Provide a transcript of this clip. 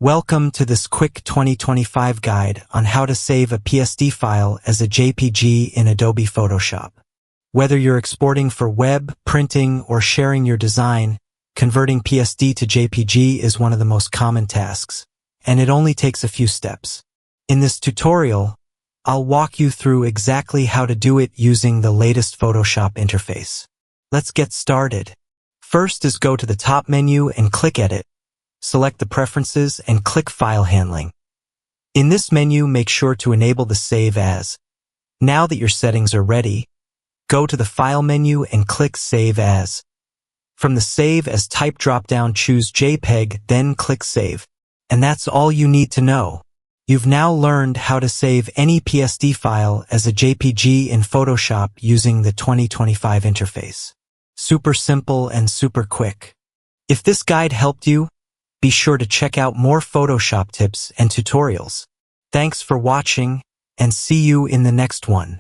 Welcome to this quick 2025 guide on how to save a PSD file as a JPG in Adobe Photoshop. Whether you're exporting for web, printing, or sharing your design, converting PSD to JPG is one of the most common tasks, and it only takes a few steps. In this tutorial, I'll walk you through exactly how to do it using the latest Photoshop interface. Let's get started. First is go to the top menu and click Edit. Select the Preferences and click File Handling. In this menu, make sure to enable the Save As. Now that your settings are ready, go to the File menu and click Save As. From the Save As type drop-down, choose JPEG, then click Save. And that's all you need to know. You've now learned how to save any PSD file as a JPG in Photoshop using the 2025 interface. Super simple and super quick. If this guide helped you, be sure to check out more Photoshop tips and tutorials. Thanks for watching, and see you in the next one.